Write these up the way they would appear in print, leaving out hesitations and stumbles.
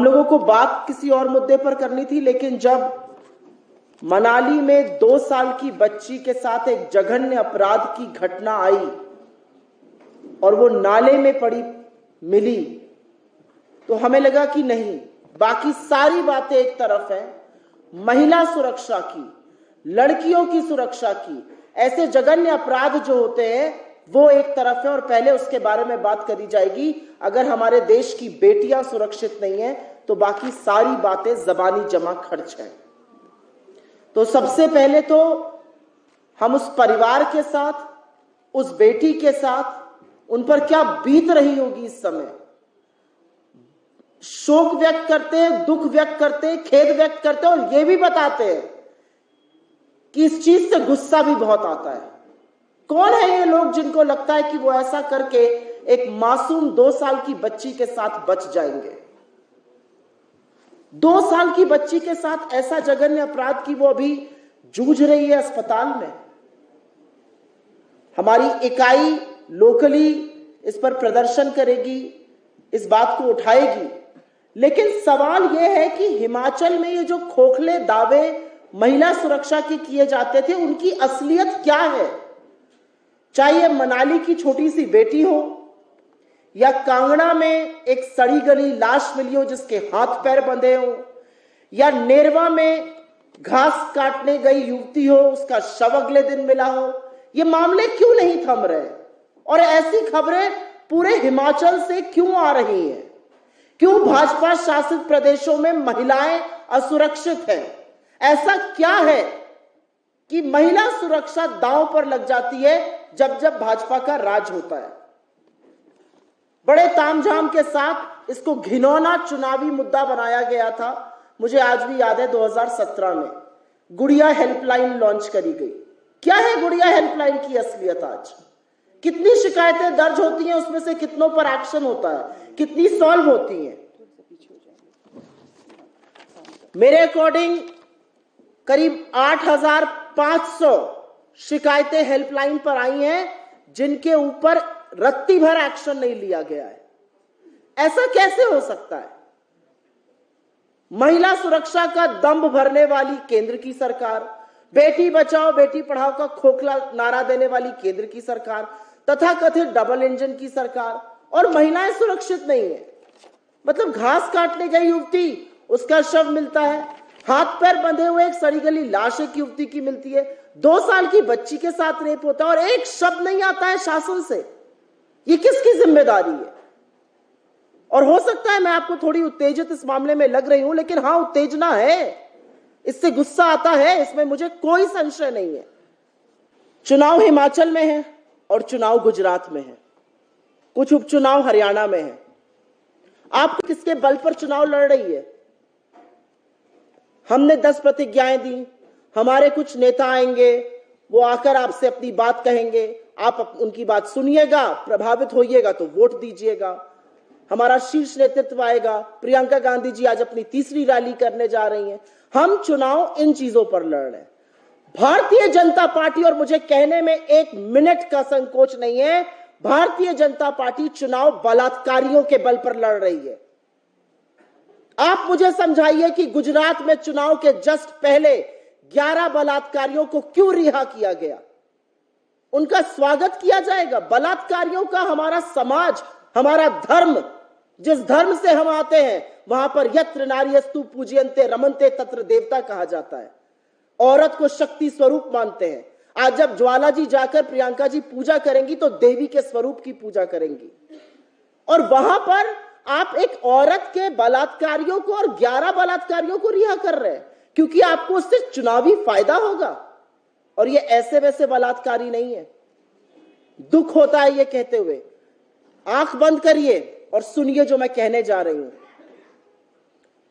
लोगों को बात किसी और मुद्दे पर करनी थी, लेकिन जब मनाली में 2 साल की बच्ची के साथ एक जघन्य अपराध की घटना आई और वो नाले में पड़ी मिली, तो हमें लगा कि नहीं, बाकी सारी बातें एक तरफ है, महिला सुरक्षा की, लड़कियों की सुरक्षा की, ऐसे जघन्य अपराध जो होते हैं वो एक तरफ है और पहले उसके बारे में बात करी जाएगी। अगर हमारे देश की बेटियां सुरक्षित नहीं है तो बाकी सारी बातें जबानी जमा खर्च है। तो सबसे पहले तो हम उस परिवार के साथ, उस बेटी के साथ, उन पर क्या बीत रही होगी इस समय, शोक व्यक्त करते हैं, दुख व्यक्त करते हैं, खेद व्यक्त करते हैं और यह भी बताते हैं कि इस चीज से गुस्सा भी बहुत आता है। कौन है ये लोग जिनको लगता है कि वो ऐसा करके एक मासूम 2 साल की बच्ची के साथ बच जाएंगे? 2 साल की बच्ची के साथ ऐसा जघन्य अपराध की वो अभी जूझ रही है अस्पताल में। हमारी इकाई लोकली इस पर प्रदर्शन करेगी, इस बात को उठाएगी, लेकिन सवाल यह है कि हिमाचल में ये जो खोखले दावे महिला सुरक्षा के किए जाते थे उनकी असलियत क्या है? चाहे मनाली की छोटी सी बेटी हो या कांगड़ा में एक सड़ी गली लाश मिली हो जिसके हाथ पैर बंधे हो, या नेरवा में घास काटने गई युवती हो, उसका शव अगले दिन मिला हो, ये मामले क्यों नहीं थम रहे और ऐसी खबरें पूरे हिमाचल से क्यों आ रही हैं? क्यों भाजपा शासित प्रदेशों में महिलाएं असुरक्षित हैं? ऐसा क्या है कि महिला सुरक्षा दांव पर लग जाती है जब जब भाजपा का राज होता है? बड़े तामझाम के साथ इसको घिनौना चुनावी मुद्दा बनाया गया था। मुझे आज भी याद है 2017 में गुड़िया हेल्पलाइन लॉन्च करी गई। क्या है गुड़िया हेल्पलाइन की असलियत आज? कितनी शिकायतें दर्ज होती हैं, उसमें से कितनों पर एक्शन होता है, कितनी सॉल्व होती हैं? मेरे अकॉर्डिंग करीब 8,500 शिकायतें हेल्पलाइन पर आई हैं जिनके ऊपर रत्ती भर एक्शन नहीं लिया गया है। ऐसा कैसे हो सकता है? महिला सुरक्षा का दंभ भरने वाली केंद्र की सरकार, बेटी बचाओ बेटी पढ़ाओ का खोखला नारा देने वाली केंद्र की सरकार, तथाकथित डबल इंजन की सरकार, और महिलाएं सुरक्षित नहीं है। मतलब घास काटने गई युवती, उसका शव मिलता है, हाथ पैर बंधे हुए एक सड़ी गली लाश एक युवती की मिलती है, 2 साल की बच्ची के साथ रेप होता है और एक शब्द नहीं आता है शासन से। ये किसकी जिम्मेदारी है? और हो सकता है मैं आपको थोड़ी उत्तेजित इस मामले में लग रही हूं, लेकिन हां, उत्तेजना है, इससे गुस्सा आता है, इसमें मुझे कोई संशय नहीं है। चुनाव हिमाचल में है और चुनाव गुजरात में है, कुछ उपचुनाव हरियाणा में है। आप किसके बल पर चुनाव लड़ रही है? हमने 10 प्रतिज्ञाएं दी, हमारे कुछ नेता आएंगे, वो आकर आपसे अपनी बात कहेंगे, आप उनकी बात सुनिएगा, प्रभावित होइएगा तो वोट दीजिएगा। हमारा शीर्ष नेतृत्व आएगा, प्रियंका गांधी जी आज अपनी 3री रैली करने जा रही हैं। हम चुनाव इन चीजों पर लड़ रहे हैं। भारतीय जनता पार्टी, और मुझे कहने में 1 मिनट का संकोच नहीं है, भारतीय जनता पार्टी चुनाव बलात्कारियों के बल पर लड़ रही है। आप मुझे समझाइए कि गुजरात में चुनाव के जस्ट पहले 11 बलात्कारियों को क्यों रिहा किया गया? उनका स्वागत किया जाएगा? बलात्कारियों का हमारा समाज, हमारा धर्म, जिस धर्म से हम आते हैं, वहां पर यत्र नार्यस्तु पूज्यन्ते रमन्ते तत्र देवता कहा जाता है। औरत को शक्ति स्वरूप मानते हैं। आज जब ज्वाला जी जाकर प्रियंका जी पूजा करेंगी तो देवी के स्वरूप की पूजा करेंगी, और वहां पर आप एक औरत के बलात्कारियों को और 11 बलात्कारियों को रिहा कर रहे हैं क्योंकि आपको उससे चुनावी फायदा होगा। और ये ऐसे वैसे बलात्कारी नहीं है। दुख होता है ये कहते हुए। आंख बंद करिए और सुनिए जो मैं कहने जा रही हूं।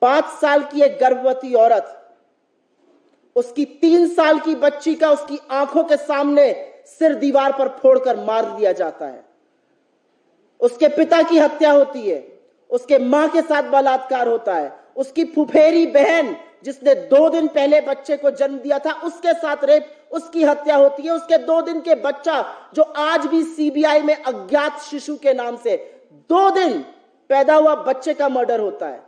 5 साल की एक गर्भवती औरत, उसकी 3 साल की बच्ची का उसकी आंखों के सामने सिर दीवार पर फोड़कर मार दिया जाता है। उसके पिता की हत्या होती है, उसके मां के साथ बलात्कार होता है, उसकी फुफेरी बहन जिसने 2 दिन पहले बच्चे को जन्म दिया था उसके साथ रेप, उसकी हत्या होती है। उसके 2 दिन के बच्चा जो आज भी सीबीआई में अज्ञात शिशु के नाम से 2 दिन पैदा हुआ बच्चे का मर्डर होता है।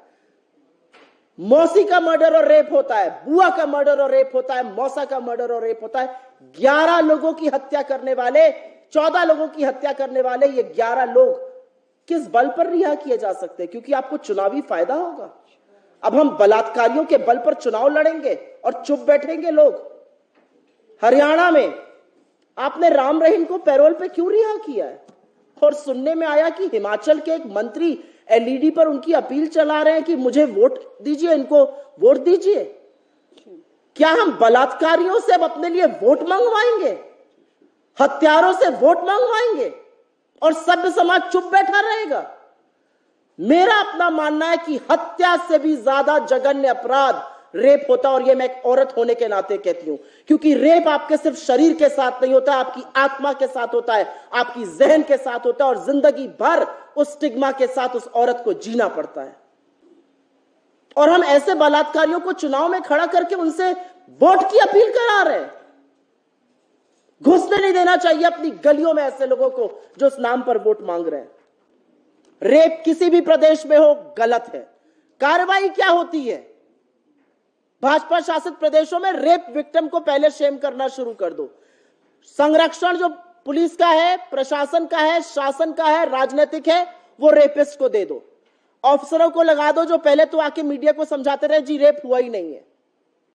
मौसी का मर्डर और रेप होता है, बुआ का मर्डर और रेप होता है, मौसा का मर्डर और रेप होता है। 11 लोगों की हत्या करने वाले, 14 लोगों की हत्या करने वाले ये 11 लोग किस बल पर रिहा किए जा सकते हैं? क्योंकि आपको चुनावी फायदा होगा। अब हम बलात्कारियों के बल पर चुनाव लड़ेंगे और चुप बैठेंगे लोग? हरियाणा में आपने राम रहीम को पैरोल पे क्यों रिहा किया है? और सुनने में आया कि हिमाचल के एक मंत्री एलईडी पर उनकी अपील चला रहे हैं कि मुझे वोट दीजिए, इनको वोट दीजिए। क्या हम बलात्कारियों से अब अपने लिए वोट मंगवाएंगे, हत्यारों से वोट मंगवाएंगे और सभ्य समाज चुप बैठा रहेगा? मेरा अपना मानना है कि हत्या से भी ज्यादा जघन्य अपराध रेप होता है, और ये मैं एक औरत होने के नाते कहती हूं, क्योंकि रेप आपके सिर्फ शरीर के साथ नहीं होता, आपकी आत्मा के साथ होता है, आपकी जहन के साथ होता है, और जिंदगी भर उस स्टिग्मा के साथ उस औरत को जीना पड़ता है। और हम ऐसे बलात्कारियों को चुनाव में खड़ा करके उनसे वोट की अपील करा रहे हैं। घुसने नहीं देना चाहिए अपनी गलियों में ऐसे लोगों को जो उस नाम पर वोट मांग रहे हैं। रेप किसी भी प्रदेश में हो गलत है। कार्रवाई क्या होती है? भाजपा शासित प्रदेशों में रेप विक्टिम को पहले शेम करना शुरू कर दो। संरक्षण जो पुलिस का है, प्रशासन का है, शासन का है, राजनीतिक है, वो रेपिस्ट को दे दो। ऑफिसरों को लगा दो जो पहले तो आके मीडिया को समझाते रहे जी रेप हुआ ही नहीं है।